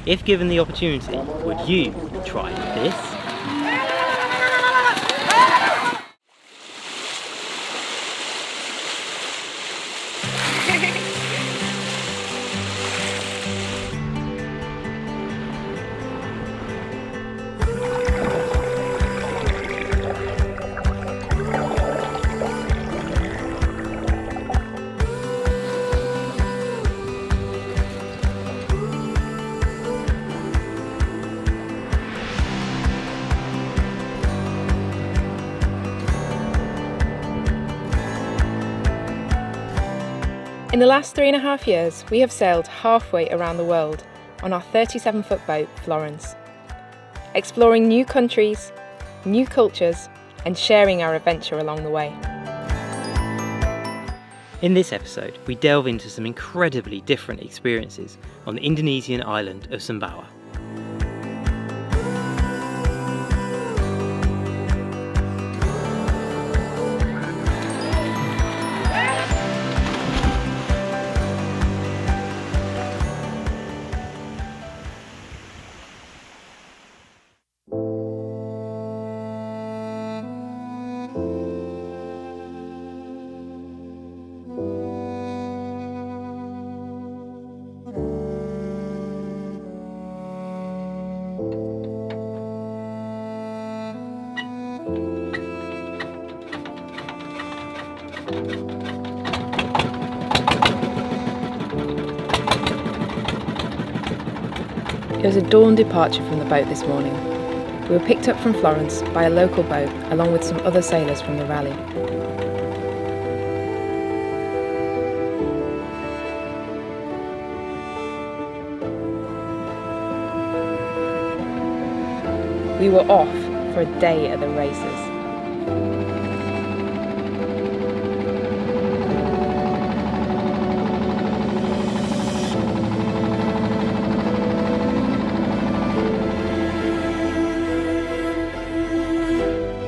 If given the opportunity, would you try this? In the last 3.5 years, we have sailed halfway around the world on our 37-foot boat, Florence, exploring new countries, new cultures, and sharing our adventure along the way. In this episode, we delve into some incredibly different experiences on the Indonesian island of Sumbawa. It was a dawn departure from the boat this morning. We were picked up from Florence by a local boat along with some other sailors from the rally. We were off for a day at the races.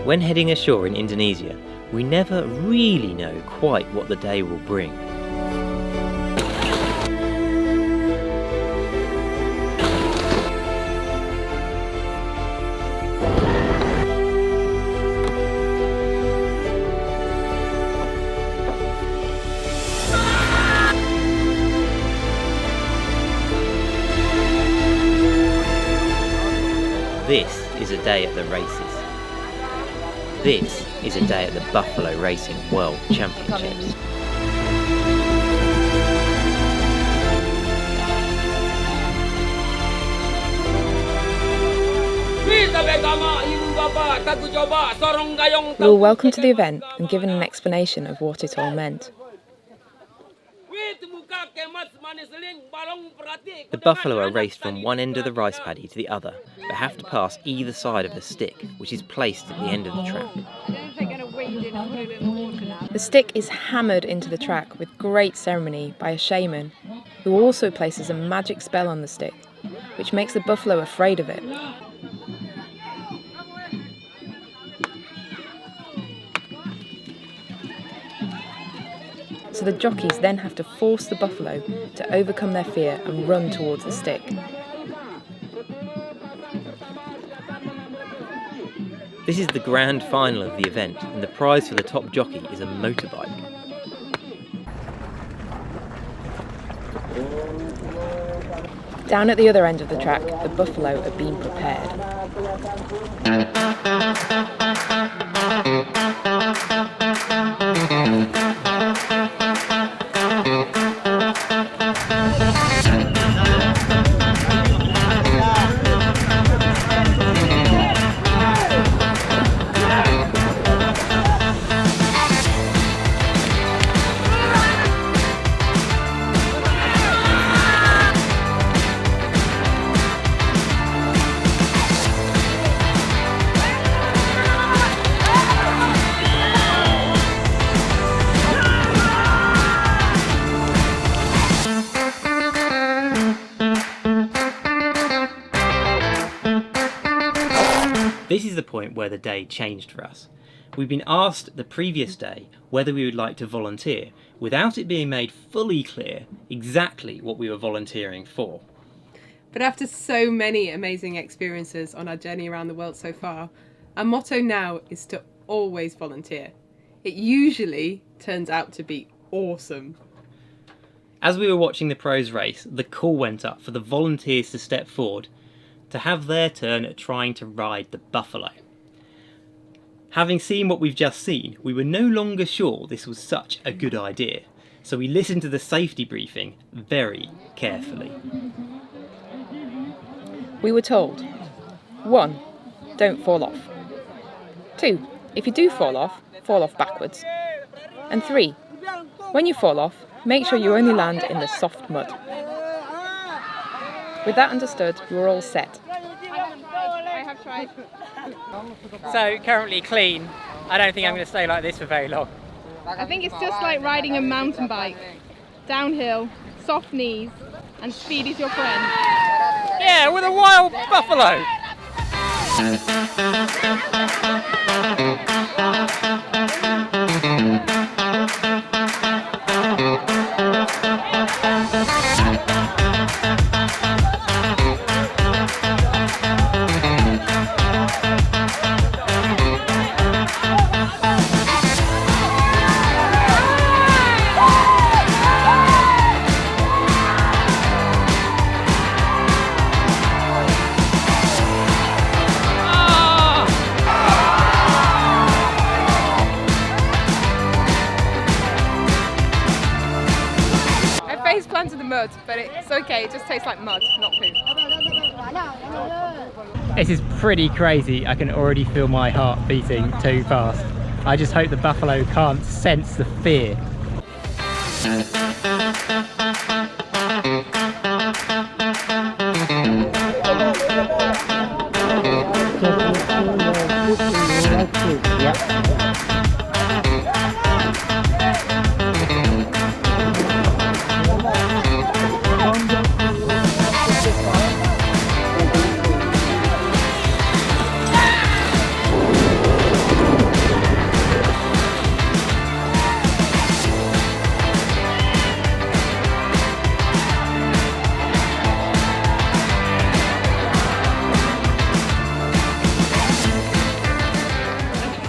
When heading ashore in Indonesia, we never really know quite what the day will bring. This is a day at the races. This is a day at the Buffalo Racing World Championships. We were welcomed to the event and given an explanation of what it all meant. The buffalo are raced from one end of the rice paddy to the other, but have to pass either side of a stick, which is placed at the end of the track. The stick is hammered into the track with great ceremony by a shaman, who also places a magic spell on the stick, which makes the buffalo afraid of it. So the jockeys then have to force the buffalo to overcome their fear and run towards the stick. This is the grand final of the event, and the prize for the top jockey is a motorbike. Down at the other end of the track, the buffalo are being prepared. This is the point where the day changed for us. We'd been asked the previous day whether we would like to volunteer, without it being made fully clear exactly what we were volunteering for. But after so many amazing experiences on our journey around the world so far, our motto now is to always volunteer. It usually turns out to be awesome. As we were watching the pros race, the call went up for the volunteers to step forward to have their turn at trying to ride the buffalo. Having seen what we've just seen, we were no longer sure this was such a good idea, so we listened to the safety briefing very carefully. We were told, 1. Don't fall off. 2. If you do fall off backwards. And 3. When you fall off, make sure you only land in the soft mud. With that understood, we were all set. I have tried. So, currently clean. I don't think I'm going to stay like this for very long. I think it's just like riding a mountain bike. Downhill, soft knees, and speed is your friend. Yeah, with a wild buffalo! Face planted the mud, but it's okay, it just tastes like mud, not poo. This is pretty crazy. I can already feel my heart beating too fast. I just hope the buffalo can't sense the fear.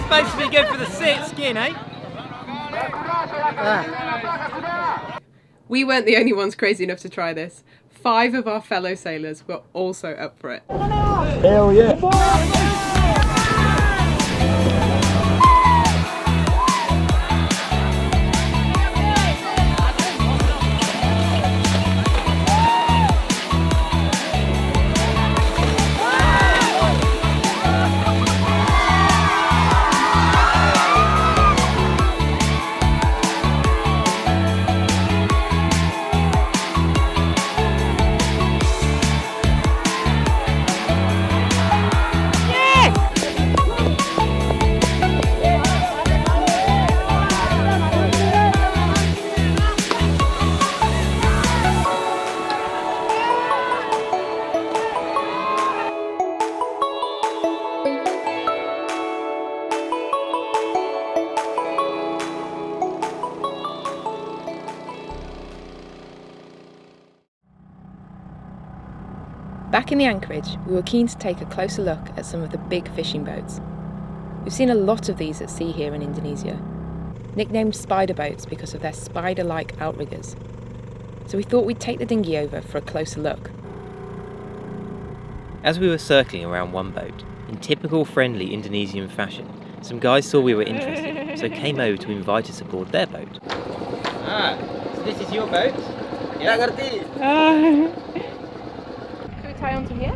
Supposed to be good for the skin, eh? We weren't the only ones crazy enough to try this. 5 of our fellow sailors were also up for it. Hell yeah! Back in the anchorage, we were keen to take a closer look at some of the big fishing boats. We've seen a lot of these at sea here in Indonesia, nicknamed spider boats because of their spider-like outriggers. So we thought we'd take the dinghy over for a closer look. As we were circling around one boat, in typical friendly Indonesian fashion, some guys saw we were interested, so came over to invite us aboard their boat. Ah, so this is your boat? Ya ngerti. Should we tie onto here?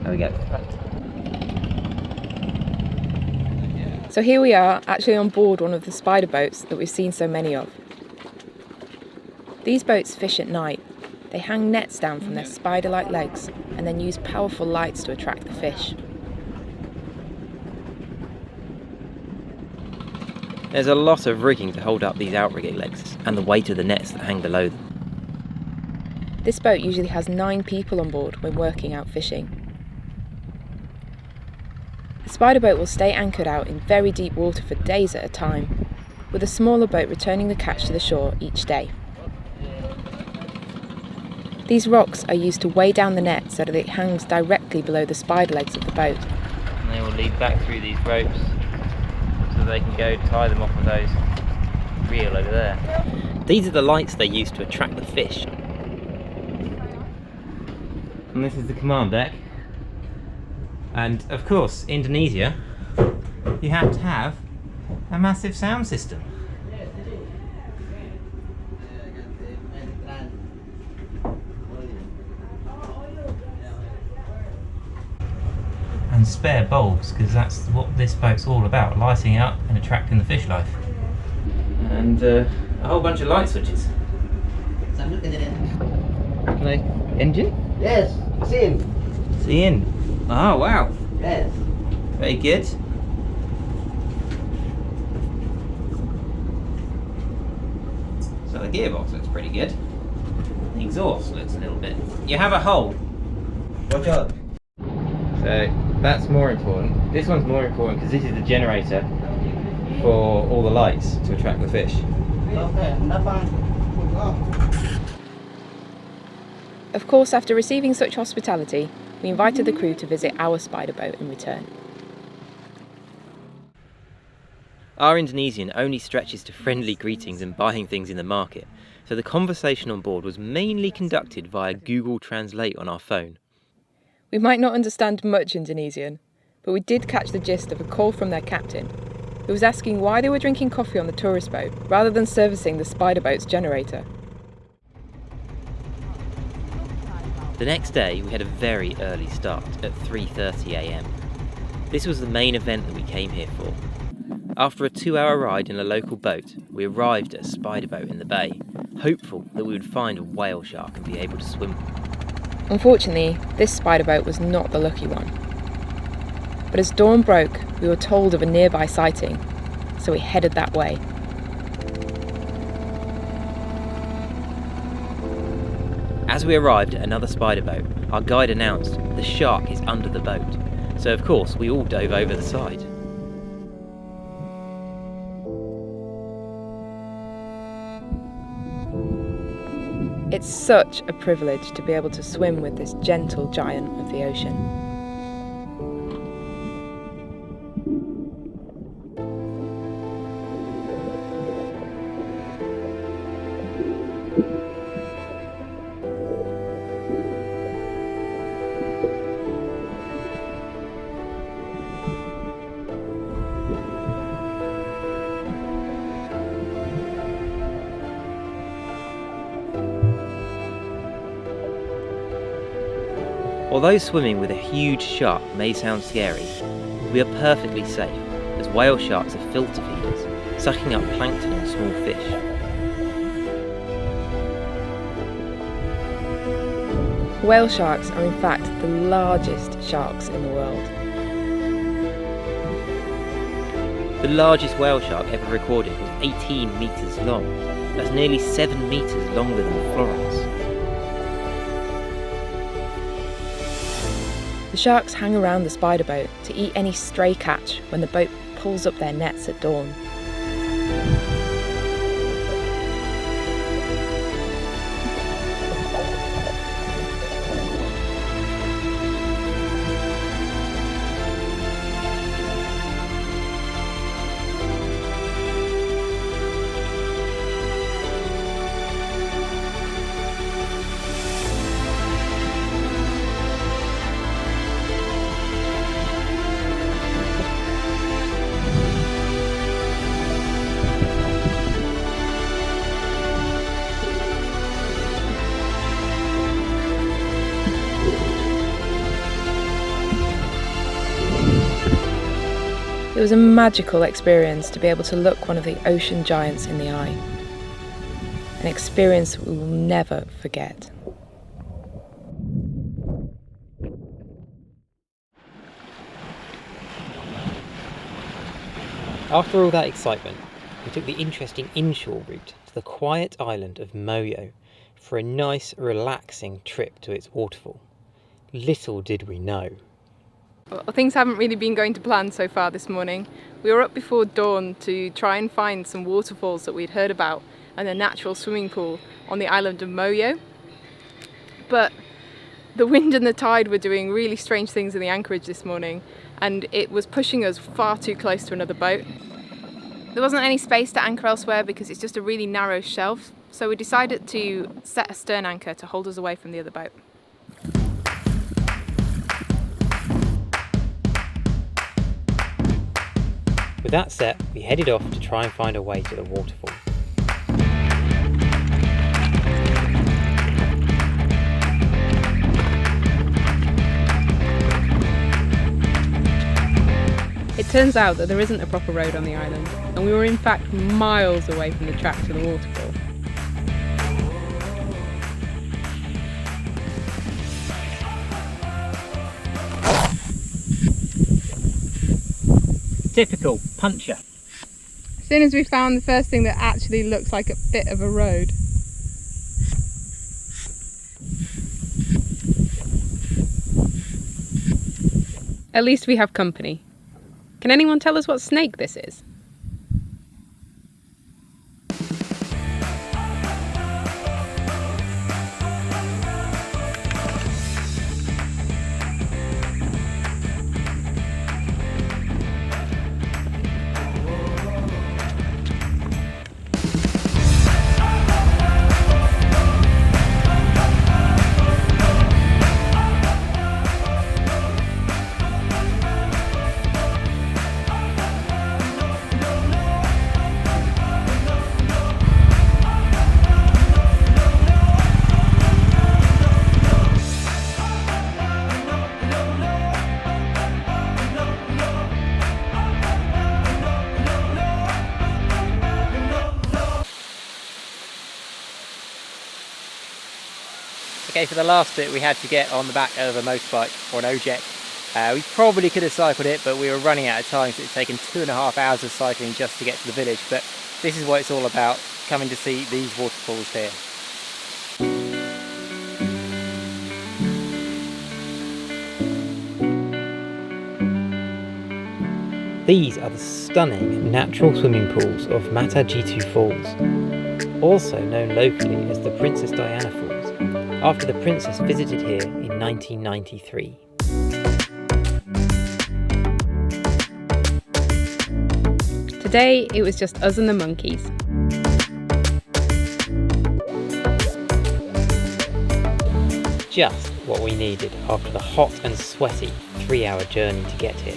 There we go. So here we are, actually on board one of the spider boats that we've seen so many of. These boats fish at night. They hang nets down from their spider-like legs and then use powerful lights to attract the fish. There's a lot of rigging to hold up these outrigger legs and the weight of the nets that hang below them. This boat usually has 9 people on board when working out fishing. The spider boat will stay anchored out in very deep water for days at a time, with a smaller boat returning the catch to the shore each day. These rocks are used to weigh down the net so that it hangs directly below the spider legs of the boat. And they will lead back through these ropes so they can go tie them off with those reel over there. These are the lights they use to attract the fish. And this is the command deck. And of course, Indonesia, you have to have a massive sound system. And spare bulbs, because that's what this boat's all about, lighting it up and attracting the fish life. And a whole bunch of light switches. Can I? Engine? Yes, same. See in. Oh wow. Yes. Very good. So the gearbox looks pretty good. The exhaust looks a little bit. You have a hole. Watch out. So that's more important. This one's more important because this is the generator for all the lights to attract the fish. Okay, not fine. Of course, after receiving such hospitality, we invited the crew to visit our spider boat in return. Our Indonesian only stretches to friendly greetings and buying things in the market, so the conversation on board was mainly conducted via Google Translate on our phone. We might not understand much Indonesian, but we did catch the gist of a call from their captain, who was asking why they were drinking coffee on the tourist boat rather than servicing the spider boat's generator. The next day we had a very early start at 3:30 AM. This was the main event that we came here for. After a 2-hour ride in a local boat, we arrived at a spider boat in the bay, hopeful that we would find a whale shark and be able to swim. Unfortunately, this spider boat was not the lucky one. But as dawn broke, we were told of a nearby sighting, so we headed that way. As we arrived at another spider boat, our guide announced the shark is under the boat, so of course we all dove over the side. It's such a privilege to be able to swim with this gentle giant of the ocean. Although swimming with a huge shark may sound scary, we are perfectly safe, as whale sharks are filter feeders, sucking up plankton and small fish. Whale sharks are in fact the largest sharks in the world. The largest whale shark ever recorded was 18 metres long. That's nearly 7 metres longer than Florence. The sharks hang around the spider boat to eat any stray catch when the boat pulls up their nets at dawn. It was a magical experience to be able to look one of the ocean giants in the eye. An experience we will never forget. After all that excitement, we took the interesting inshore route to the quiet island of Moyo for a nice, relaxing trip to its waterfall. Little did we know. Well, things haven't really been going to plan so far this morning. We were up before dawn to try and find some waterfalls that we'd heard about and a natural swimming pool on the island of Moyo. but the wind and the tide were doing really strange things in the anchorage this morning, and it was pushing us far too close to another boat. There wasn't any space to anchor elsewhere because it's just a really narrow shelf, so we decided to set a stern anchor to hold us away from the other boat. With that set, we headed off to try and find a way to the waterfall. It turns out that there isn't a proper road on the island, and we were in fact miles away from the track to the waterfall. Typical puncher. As soon as we found the first thing that actually looks like a bit of a road. At least we have company. Can anyone tell us what snake this is? Okay, for the last bit we had to get on the back of a motorbike or an ojek. We probably could have cycled it, but we were running out of time, so it's taken 2.5 hours of cycling just to get to the village. But this is what it's all about, coming to see these waterfalls here. These are the stunning natural swimming pools of GTS Falls, also known locally as the Princess Diana Falls, after the princess visited here in 1993. Today it was just us and the monkeys. Just what we needed after the hot and sweaty 3-hour journey to get here.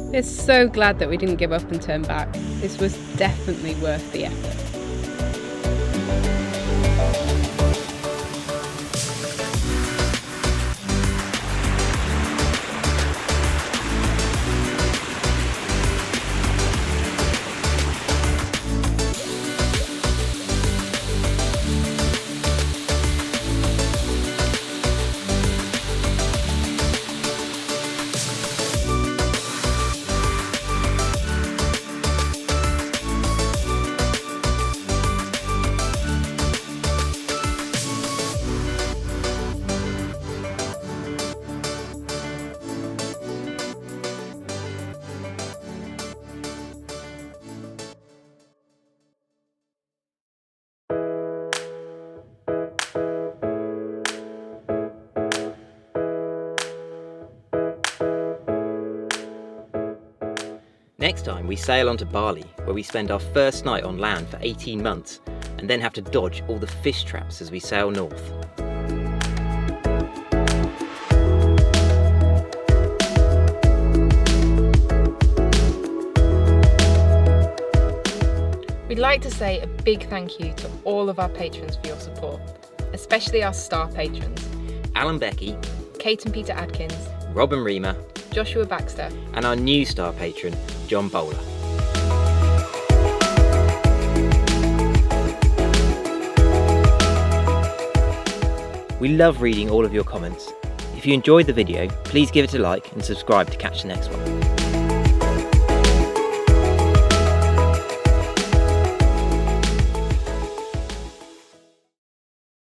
We're so glad that we didn't give up and turn back. This was definitely worth the effort. Next time we sail on to Bali, where we spend our first night on land for 18 months, and then have to dodge all the fish traps as we sail north. We'd like to say a big thank you to all of our patrons for your support, especially our star patrons: Alan Becky, Kate and Peter Adkins, Robin Reamer, Joshua Baxter, and our new star patron, John Bowler. We love reading all of your comments. If you enjoyed the video, please give it a like and subscribe to catch the next one.